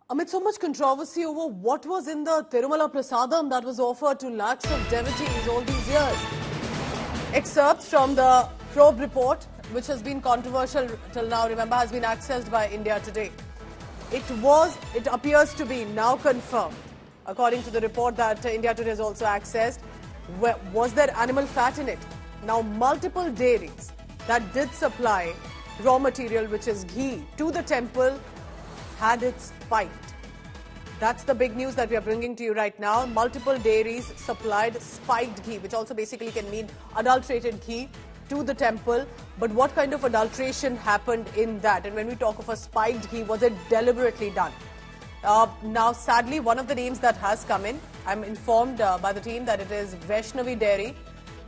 Amid so much controversy over what was in the Tirumala Prasadam that was offered to lakhs of devotees all these years. Excerpts from the probe report, which has been controversial till now, remember, has been accessed by India Today. It appears to be now confirmed, according to the report that India Today has also accessed. Was there animal fat in it? Now, multiple dairies that did supply raw material, which is ghee, to the temple had it spiked. That's the big news that we are bringing to you right now. Multiple dairies supplied spiked ghee, which also basically can mean adulterated ghee, to the temple. But what kind of adulteration happened in that? And when we talk of a spiked ghee, was it deliberately done? Now, sadly, one of the names that has come in, I'm informed by the team that it is Vaishnavi Dairy,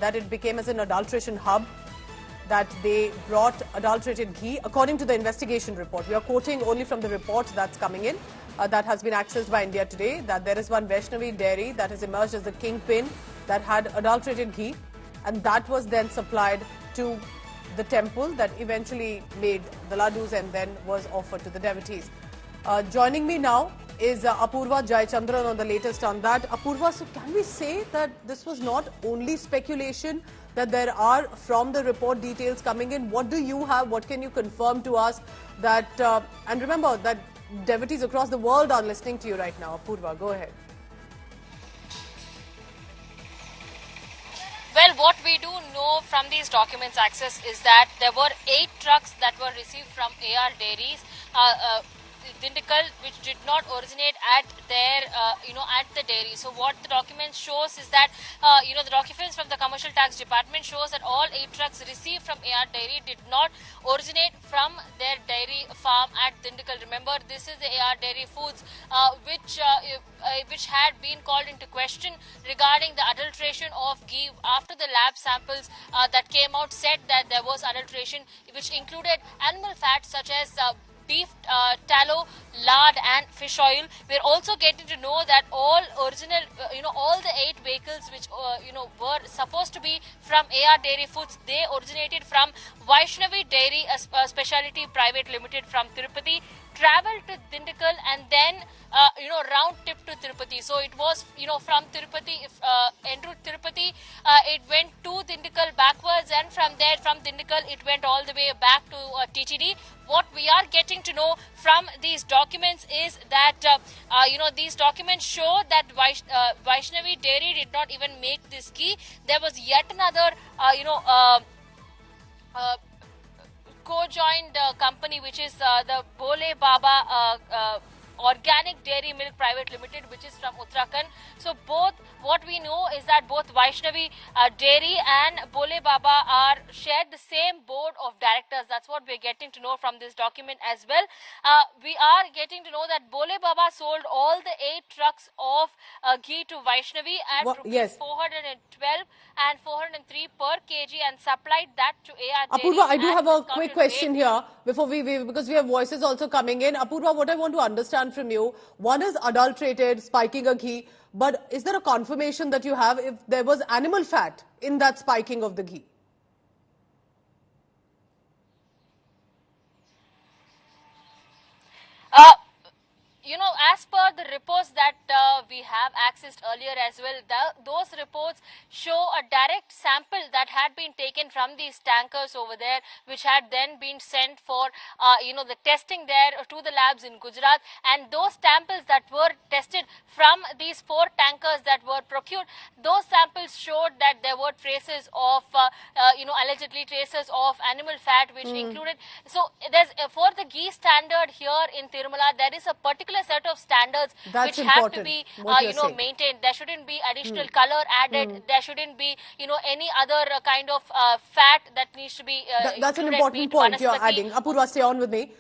that it became as an adulteration hub, that they brought adulterated ghee, according to the investigation report. We are quoting only from the report that's coming in, that has been accessed by India Today, that there is one Vaishnavi Dairy that has emerged as the kingpin that had adulterated ghee, and that was then supplied to the temple that eventually made the laddus and then was offered to the devotees. Joining me now is Apurva Jayachandran on the latest on that. Apurva, so can we say that this was not only speculation, that there are from the report details coming in? What do you have? What can you confirm to us? That and remember that devotees across the world are listening to you right now. Apurva, go ahead. Well, what we do know from these documents access is that there were 8 trucks that were received from AR Dairies, Dindigul, which did not originate at their, at the dairy. So what the document shows is that, the documents from the Commercial Tax Department shows that all 8 trucks received from AR Dairy did not originate from their dairy farm at Dindigul. Remember, this is the AR Dairy Foods, which had been called into question regarding the adulteration of ghee after the lab samples that came out said that there was adulteration, which included animal fat such as beef tallow, lard and fish oil. We're also getting to know that all original, all the 8 vehicles which, were supposed to be from AR Dairy Foods, they originated from Vaishnavi Dairy, a specialty private limited from Tirupati, traveled to Dindigul and then, round trip to Tirupati. So it was, from Tirupati, en route Tirupati, it went to Dindigul backwards, and from there, from Dindigul, it went all the way back to TTD. What we are getting to know from these documents is that, these documents show that Vaishnavi Dairy did not even make this ghee. There was yet another, co-joined company, which is the Bole Baba Organic Dairy Milk Private Limited, which is from Uttarakhand. So both, what we know is that both Vaishnavi Dairy and Bole Baba are shared the same board of directors. That's what we're getting to know from this document as well. We are getting to know that Bole Baba sold all the 8 trucks of ghee to Vaishnavi at rupees 412 and 403 per kg and supplied that to AR Dairy. Apurva, I do have a quick question here before because we have voices also coming in. Apurva, what I want to understand from you, one is adulterated, spiking a ghee, but is there a confirmation that you have if there was animal fat in that spiking of the ghee? As per the reports that we have accessed earlier as well, those reports show a direct sample that had been taken from these tankers over there, which had then been sent for, the testing there to the labs in Gujarat. And those samples that were tested from these 4 tankers that were procured, those samples showed that there were traces of, allegedly traces of animal fat, which included. So there's for the ghee standard here in Tirumala, there is a particular set of standards which have to be maintained. There shouldn't be additional color added. There shouldn't be any other kind of fat that needs to be that's an important point you're adding. Apurva, stay on with me,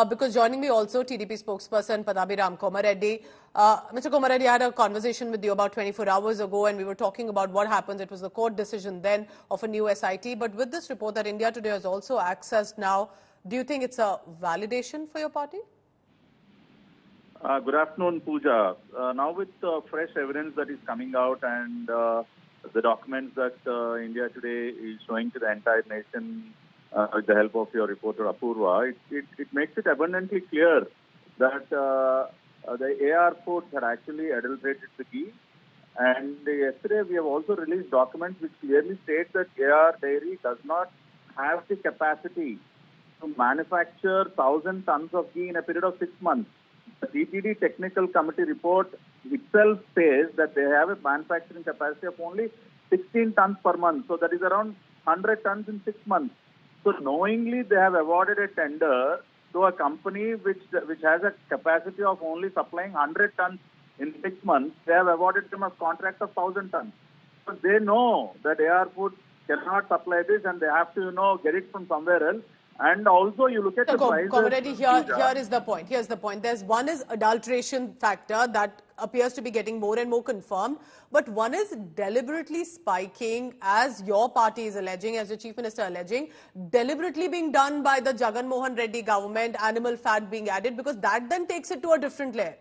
because joining me also TDP spokesperson Padabhiram Komareddy. Mr. Komareddy, I had a conversation with you about 24 hours ago, and we were talking about what happens. It was the court decision then of a new SIT, but with this report that India Today has also accessed now, do you think it's a validation for your party? Good afternoon, Pooja. Now with fresh evidence that is coming out and the documents that India Today is showing to the entire nation with the help of your reporter Apurva, it makes it abundantly clear that the AR Foods had actually adulterated the ghee. And yesterday we have also released documents which clearly state that AR Dairy does not have the capacity to manufacture 1,000 tons of ghee in a period of 6 months. The TTD Technical Committee report itself says that they have a manufacturing capacity of only 16 tons per month. So that is around 100 tons in 6 months. So knowingly they have awarded a tender to a company which has a capacity of only supplying 100 tons in 6 months. They have awarded them a contract of 1,000 tons. So they know that AR Foods cannot supply this and they have to, get it from somewhere else. And also you look at the prices. Comrade, here is the point. Here's the point. One is adulteration factor that appears to be getting more and more confirmed. But one is deliberately spiking, as your party is alleging, as the Chief Minister alleging, deliberately being done by the Jagan Mohan Reddy government, animal fat being added, because that then takes it to a different layer.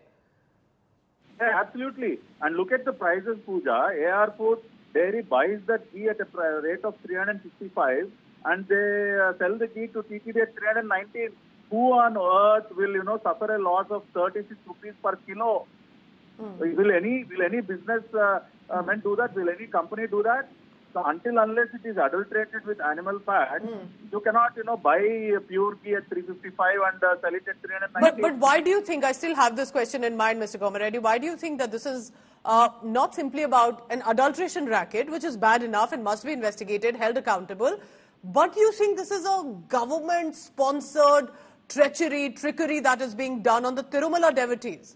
Yeah, absolutely. And look at the prices, Pooja. AR Foods Dairy buys that ghee at a rate of 365 and they sell the ghee to TTD at 319. Who on earth will, suffer a loss of 36 rupees per kilo? Will any business man do that? Will any company do that? So unless it is adulterated with animal fat, you cannot, buy pure ghee at 355 and sell it at 390. But why do you think, I still have this question in mind, Mr. Komareddy, why do you think that this is not simply about an adulteration racket, which is bad enough and must be investigated, held accountable, but you think this is a government-sponsored trickery that is being done on the Tirumala devotees?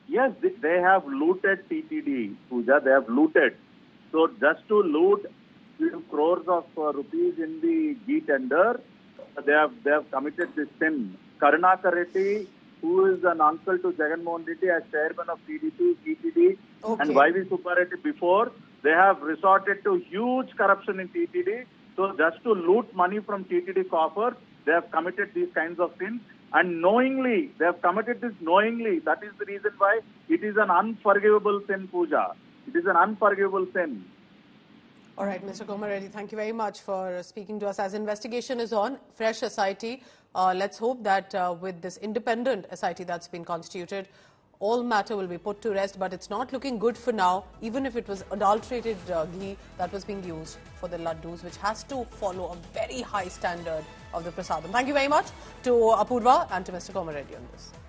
Yes, they have looted TTD, Pooja. They have looted. So just to loot few crores of rupees in the ghee tender, they have committed this sin. Karunakar Reddy, who is an uncle to Jagan Mohan Reddy as chairman of TDP, TTD, and YV Subba Reddy before, they have resorted to huge corruption in TTD. So just to loot money from TTD coffers, they have committed these kinds of sins. And knowingly, they have committed this knowingly. That is the reason why it is an unforgivable sin, Pooja. It is an unforgivable sin. All right, Mr. Komareddy, thank you very much for speaking to us. As investigation is on, fresh SIT, let's hope that with this independent SIT that's been constituted, all matter will be put to rest, but it's not looking good for now, even if it was adulterated ghee that was being used for the laddus, which has to follow a very high standard of the prasadam. Thank you very much to Apurva and to Mr. Komareddy on this.